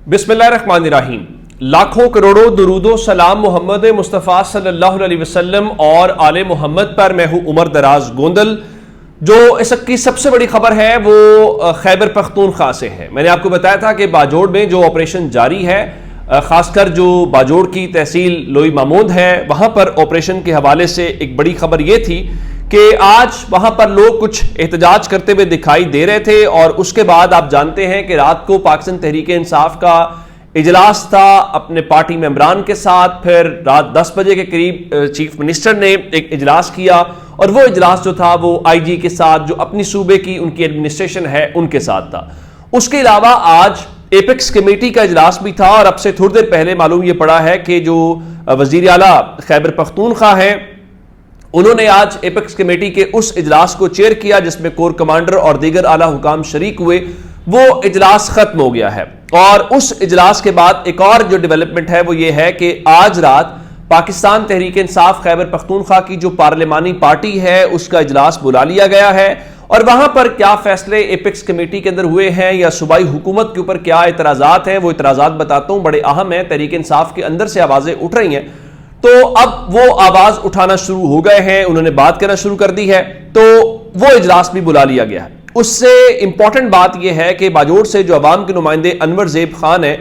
बिस्मिल्लाहिर्रहमानिर्रहीम। लाखों करोड़ों दुरूदो सलाम मोहम्मद मुस्तफ़ा सल्लल्लाहु अलैहि वसल्लम और आले मोहम्मद पर। मैं हूँ उमर दराज गोंदल। जो इस वक्त की सबसे बड़ी खबर है वो खैबर पख्तूनख्वा से है। मैंने आपको बताया था कि बाजोड़ में जो ऑपरेशन जारी है, खासकर जो बाजोड़ की तहसील लोई मामूद है, वहां पर ऑपरेशन के हवाले से एक बड़ी खबर यह थी कि आज वहां पर लोग कुछ एहतजाज करते हुए दिखाई दे रहे थे। और उसके बाद आप जानते हैं कि रात को पाकिस्तान तहरीक इंसाफ का इजलास था अपने पार्टी मेंबरान के साथ। फिर रात 10 बजे के करीब चीफ मिनिस्टर ने एक इजलास किया और वो इजलास जो था वो आईजी के साथ, जो अपनी सूबे की उनकी एडमिनिस्ट्रेशन है, उनके साथ था। उसके अलावा आज एपेक्स कमेटी का इजलास भी था। और अब से थोड़ी देर पहले मालूम ये पड़ा है कि जो वजीर आला खैबर पख्तूनख्वा हैं, उन्होंने आज एपेक्स कमेटी के उस इजलास को चेयर किया जिसमें कोर कमांडर और दीगर आला हुकाम शरीक हुए। वो इजलास खत्म हो गया है। और उस इजलास के बाद एक और जो डेवलपमेंट है वो ये है कि आज रात पाकिस्तान तहरीक इंसाफ खैबर पख्तूनख्वा की जो पार्लिमानी पार्टी है उसका इजलास बुला लिया गया है। और वहां पर क्या फैसले एपेक्स कमेटी के अंदर हुए हैं या सूबाई हुकूमत के ऊपर क्या इतराजात हैं, वो इतराजात बताता हूं, बड़े अहम है। तहरीक इंसाफ के अंदर से आवाजें उठ रही हैं, तो अब वो आवाज उठाना शुरू हो गए हैं, उन्होंने बात करना शुरू कर दी है, तो वो इजलास भी बुला लिया गया है। उससे इंपॉर्टेंट बात यह है कि बाजोड़ से जो अवाम के नुमाइंदे अनवर ज़ेब खान है,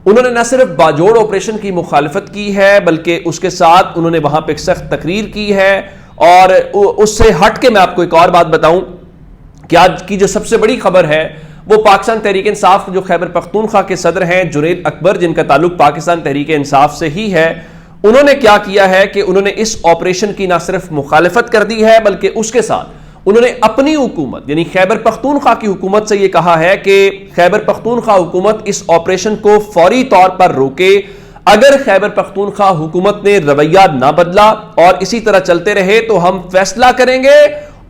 उन्होंने न सिर्फ बाजोड़ ऑपरेशन की मुखालफत की है बल्कि उसके साथ उन्होंने वहां पर एक सख्त तकरीर की है। और उससे हट के मैं आपको एक और बात बताऊं कि आज की जो सबसे बड़ी खबर है वो पाकिस्तान तहरीक इंसाफ जो खैबर पख्तूनख्वा के सदर हैं जुनैद अकबर, जिनका ताल्लुक पाकिस्तान तहरीक इंसाफ से ही है, उन्होंने क्या किया है कि उन्होंने इस ऑपरेशन की ना सिर्फ मुखालफत कर दी है बल्कि उसके साथ उन्होंने अपनी हुकूमत यानी खैबर पख्तूनख्वा की हुकूमत से यह कहा है कि खैबर पख्तूनख्वा हुकूमत इस ऑपरेशन को फौरी तौर पर रोके। अगर खैबर पख्तूनख्वा हुकूमत ने रवैया ना बदला और इसी तरह चलते रहे तो हम फैसला करेंगे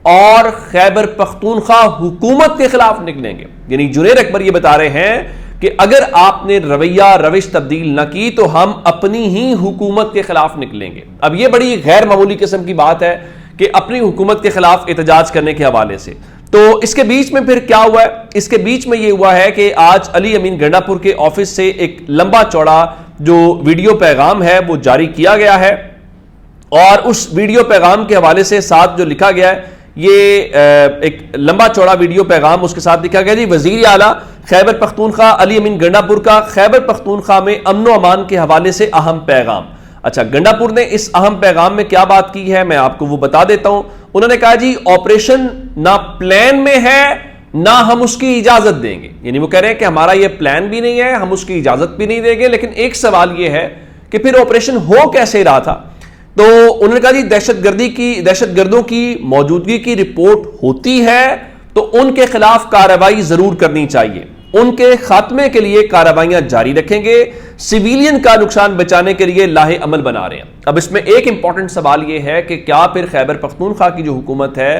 और खैबर पख्तूनख्वा हुकूमत के खिलाफ निकलेंगे। यानी जुनैद अकबर ये बता रहे हैं कि अगर आपने रवैया रविश तब्दील न की तो हम अपनी ही हुकूमत के खिलाफ निकलेंगे। अब यह बड़ी गैर मामूली किस्म की बात है कि अपनी हुकूमत के खिलाफ एहतजाज करने के हवाले से। तो इसके बीच में फिर क्या हुआ है? इसके बीच में यह हुआ है कि आज अली अमीन गंडापुर के ऑफिस से एक लंबा चौड़ा जो वीडियो पैगाम है वो जारी किया गया है। और उस वीडियो पैगाम के हवाले से साथ जो लिखा गया है, ये एक लंबा चौड़ा वीडियो पैगाम उसके साथ लिखा गया जी, वजीर आला खैबर पख्तूनख्वा अली अमीन गंडापुर का खैबर पख्तूनख्वा में अमन व अमान के हवाले से अहम पैगाम। अच्छा, गंडापुर ने इस अहम पैगाम में क्या बात की है मैं आपको वो बता देता हूं। उन्होंने कहा जी ऑपरेशन ना प्लान में है ना हम उसकी इजाजत देंगे। यानी वो कह रहे हैं कि हमारा ये प्लान भी नहीं है, हम उसकी इजाजत भी नहीं देंगे। लेकिन एक सवाल ये है कि फिर ऑपरेशन हो कैसे रहा था? तो उन्होंने कहा जी दहशतगर्दों की मौजूदगी की रिपोर्ट होती है तो उनके खिलाफ कार्रवाई जरूर करनी चाहिए, उनके खात्मे के लिए कार्रवाइयां जारी रखेंगे, सिविलियन का नुकसान बचाने के लिए लाहे अमल बना रहे हैं। अब इसमें एक इंपॉर्टेंट सवाल यह है कि क्या फिर खैबर पख्तूनख्वा की जो हुकूमत है,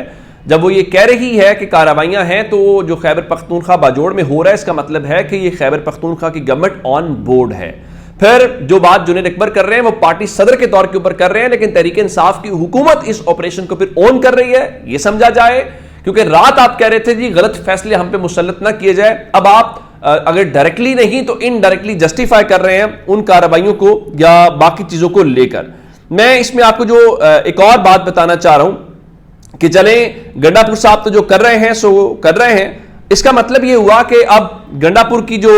जब वो ये कह रही है कि कार्रवाइयां हैं, तो जो खैबर पख्तूनख्वा बाजोड़ में हो रहा है इसका मतलब है कि ये खैबर पख्तूनख्वा की गवर्नमेंट ऑन बोर्ड है। फिर जो बात जुनैद अकबर कर रहे हैं वो पार्टी सदर के तौर के ऊपर कर रहे हैं, लेकिन तहरीक इंसाफ की हुकूमत इस ऑपरेशन को फिर ऑन कर रही है, ये समझा जाए। क्योंकि रात आप कह रहे थे जी गलत फैसले हम पे मुसल्लत ना किए जाए, अब आप अगर डायरेक्टली नहीं तो इनडायरेक्टली जस्टिफाई कर रहे हैं उन कार्रवाइयों को या बाकी चीजों को लेकर। मैं इसमें आपको जो एक और बात बताना चाह रहा हूं कि चले गंडापुर साहब तो जो कर रहे हैं सो कर रहे हैं, इसका मतलब यह हुआ कि अब गंडापुर की जो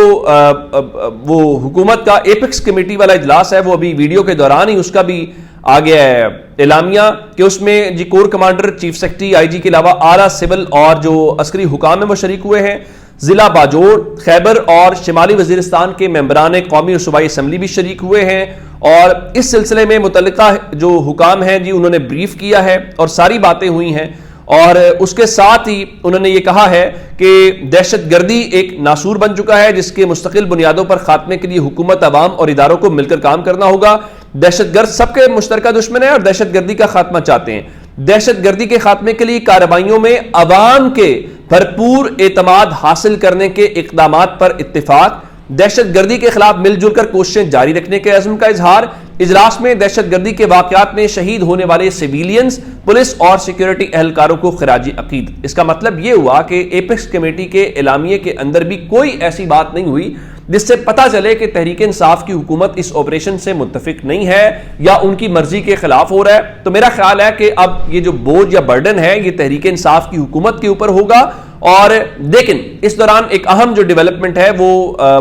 वो हुकूमत का एपेक्स कमेटी वाला इजलास है वो अभी वीडियो के दौरान ही उसका भी आ गया है एलामिया कि उसमें जी core commander, chief secretary, IG के अलावा आला सिविल और जो अस्करी हुकाम है वो शरीक हुए हैं। जिला बाजोड़, खैबर और शिमाली वजीरिस्तान के मेंबरान कौमी और सूबाई असम्बली भी शरीक हुए हैं। और इस सिलसिले में मुतल्लिका जो हुकाम हैं जी उन्होंने ब्रीफ किया है और सारी बातें हुई हैं। और उसके साथ ही उन्होंने ये कहा है कि दहशतगर्दी एक नासूर बन चुका है जिसके मुस्तकिल बुनियादों पर खात्मे के लिए हुकूमत, अवाम और इदारों को मिलकर काम करना होगा। दहशतगर्द सबके मुश्तरका दुश्मन है और दहशतगर्दी का खात्मा चाहते हैं। दहशतगर्दी के खात्मे के लिए कार्रवाइयों में अवाम के भरपूर एतमाद हासिल करने के इक़दामात पर इत्तिफाक, दहशतगर्दी के खिलाफ मिलजुल कर कोशिशें जारी रखने के अज़्म का इजहार। इजलास में दहशतगर्दी के वाक़यात में शहीद होने वाले सिविलियंस, पुलिस और सिक्योरिटी एहलकारों को खिराजी अकीद। इसका मतलब यह हुआ कि एपेक्स कमेटी के एलामिये के अंदर भी कोई ऐसी बात नहीं हुई جس سے پتہ چلے کہ تحریک انصاف کی حکومت اس آپریشن سے متفق نہیں ہے یا ان کی مرضی کے خلاف ہو رہا ہے. تو میرا خیال ہے کہ اب یہ جو بوجھ یا برڈن ہے یہ تحریک انصاف کی حکومت کے اوپر ہوگا. اور لیکن اس دوران ایک اہم جو ڈیولپمنٹ ہے وہ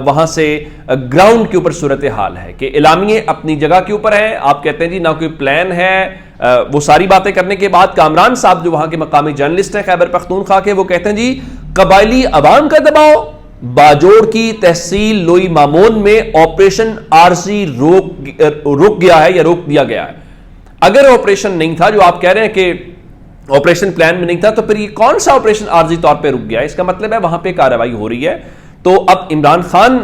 وہاں سے گراؤنڈ کے اوپر صورتحال ہے کہ اعلامیے اپنی جگہ کے اوپر ہیں. آپ کہتے ہیں جی نہ کوئی پلان ہے. وہ ساری باتیں کرنے کے بعد کامران صاحب جو وہاں کے مقامی جرنلسٹ ہیں خیبر پختونخوا کے, وہ کہتے ہیں جی قبائلی عوام کا دباؤ, باجوڑ کی تحصیل لوئی مامون میں آپریشن عارضی رک گیا ہے یا روک دیا گیا ہے. اگر آپریشن نہیں تھا جو آپ کہہ رہے ہیں کہ آپریشن پلان میں نہیں تھا, تو پھر یہ کون سا آپریشن عارضی طور پہ رک گیا؟ اس کا مطلب ہے وہاں پہ کارروائی ہو رہی ہے. تو اب عمران خان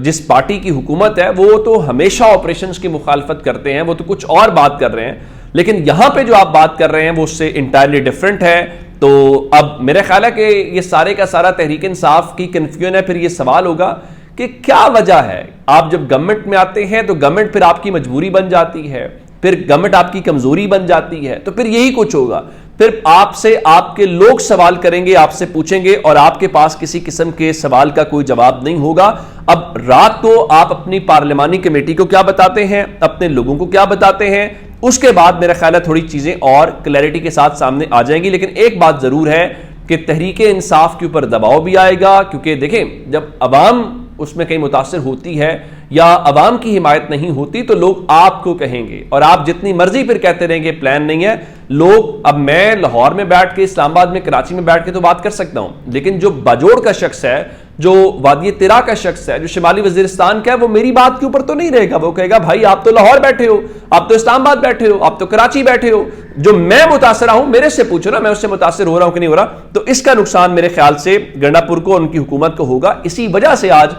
جس پارٹی کی حکومت ہے وہ تو ہمیشہ آپریشنز کی مخالفت کرتے ہیں, وہ تو کچھ اور بات کر رہے ہیں, لیکن یہاں پہ جو آپ بات کر رہے ہیں وہ اس سے انٹائرلی ڈفرنٹ ہے. تو اب میرا خیال ہے کہ یہ سارے کا سارا تحریک انصاف کی کنفیوژن ہے. پھر یہ سوال ہوگا کہ کیا وجہ ہے؟ آپ جب گورنمنٹ میں آتے ہیں تو گورنمنٹ پھر آپ کی مجبوری بن جاتی ہے, پھر گورنمنٹ آپ کی کمزوری بن جاتی ہے, تو پھر یہی کچھ ہوگا. پھر آپ سے آپ کے لوگ سوال کریں گے, آپ سے پوچھیں گے, اور آپ کے پاس کسی قسم کے سوال کا کوئی جواب نہیں ہوگا. اب رات کو آپ اپنی پارلیمانی کمیٹی کو کیا بتاتے ہیں, اپنے لوگوں کو کیا بتاتے ہیں, اس کے بعد میرا خیال ہے تھوڑی چیزیں اور کلیئرٹی کے ساتھ سامنے آ جائیں گی. لیکن ایک بات ضرور ہے کہ تحریک انصاف کے اوپر دباؤ بھی آئے گا, کیونکہ دیکھیں جب عوام اس میں کہیں متاثر ہوتی ہے یا عوام کی حمایت نہیں ہوتی تو لوگ آپ کو کہیں گے, اور آپ جتنی مرضی پھر کہتے رہیں گے پلان نہیں ہے. لوگ, اب میں لاہور میں بیٹھ کے, اسلام آباد میں, کراچی میں بیٹھ کے تو بات کر سکتا ہوں, لیکن جو باجوڑ کا شخص ہے, جو وادی تیرا کا شخص ہے, جو شمالی وزیرستان کا ہے, وہ میری بات کے اوپر تو نہیں رہے گا. وہ کہے گا بھائی آپ تو لاہور بیٹھے ہو, آپ تو اسلام آباد بیٹھے ہو, آپ تو کراچی بیٹھے ہو, جو میں متاثرہ ہوں میرے سے پوچھو نا, میں اس سے متاثر ہو رہا ہوں کہ نہیں ہو رہا. تو اس کا نقصان میرے خیال سے گنڈا پور کو, ان کی حکومت کو ہوگا. اسی وجہ سے آج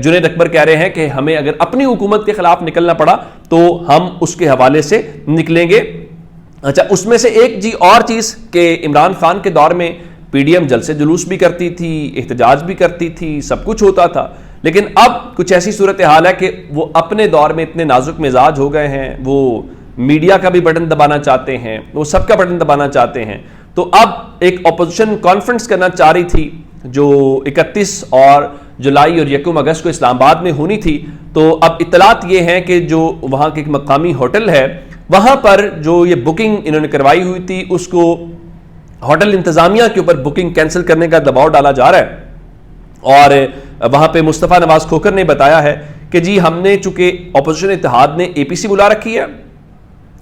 جنید اکبر کہہ رہے ہیں کہ ہمیں اگر اپنی حکومت کے خلاف نکلنا پڑا تو ہم اس کے حوالے سے نکلیں گے. اچھا, اس میں سے ایک جی اور چیز کہ عمران خان کے دور میں پی ڈی ایم جلسے جلوس بھی کرتی تھی, احتجاج بھی کرتی تھی, سب کچھ ہوتا تھا, لیکن اب کچھ ایسی صورتحال ہے کہ وہ اپنے دور میں اتنے نازک مزاج ہو گئے ہیں, وہ میڈیا کا بھی بٹن دبانا چاہتے ہیں, وہ سب کا بٹن دبانا چاہتے ہیں. تو اب ایک اپوزیشن کانفرنس کرنا چاہ رہی تھی جو 31 اور جولائی اور 1 اگست کو اسلام آباد میں ہونی تھی. تو اب اطلاعات یہ ہیں کہ جو وہاں کے ایک مقامی ہوٹل ہے, وہاں پر جو یہ بکنگ انہوں نے کروائی ہوئی تھی, اس کو ہوٹل انتظامیہ کے اوپر بکنگ کینسل کرنے کا دباؤ ڈالا جا رہا ہے. اور وہاں پہ مصطفیٰ نواز کھوکھر نے بتایا ہے کہ جی ہم نے, چونکہ اپوزیشن اتحاد نے اے پی سی بلا رکھی ہے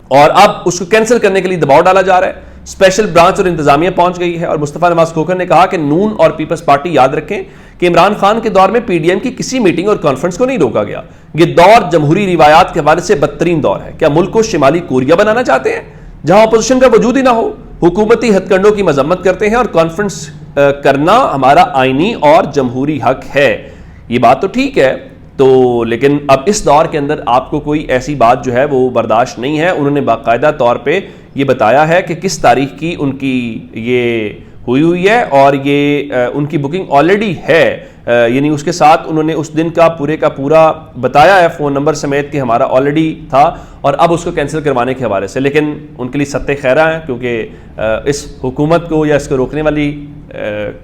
اور اب اس کو کینسل کرنے کے لیے دباؤ ڈالا جا رہا ہے, اسپیشل برانچ اور انتظامیہ پہنچ گئی ہے. اور مصطفیٰ نواز کھوکھر نے کہا کہ نون اور پیپلز پارٹی یاد رکھیں کہ عمران خان کے دور میں پی ڈی ایم کی کسی میٹنگ اور کانفرنس کو نہیں روکا گیا. یہ دور جمہوری روایات کے حوالے سے بدترین دور ہے. کیا ملک کو شمالی کوریا بنانا چاہتے ہیں جہاں اپوزیشن کا وجود ہی نہ ہو؟ حکومتی ہتھ کنڈوں کی مذمت کرتے ہیں اور کانفرنس کرنا ہمارا آئینی اور جمہوری حق ہے. یہ بات تو ٹھیک ہے, تو لیکن اب اس دور کے اندر آپ کو کوئی ایسی بات جو ہے وہ برداشت نہیں ہے. انہوں نے باقاعدہ طور پہ یہ بتایا ہے کہ کس تاریخ کی ان کی یہ ہوئی ہے, اور یہ ان کی بکنگ آلریڈی ہے, یعنی اس کے ساتھ انہوں نے اس دن کا پورا بتایا ہے فون نمبر سمیت کہ ہمارا آلریڈی تھا, اور اب اس کو کینسل کروانے کے حوالے سے. لیکن ان کے لیے ستہ خیرہ ہیں, کیونکہ اس حکومت کو یا اس کو روکنے والی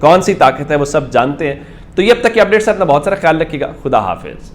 کون سی طاقت ہے وہ سب جانتے ہیں. تو یہ اب تک کی اپڈیٹس ہے, اپنا بہت سارا خیال رکھیے گا. خدا حافظ.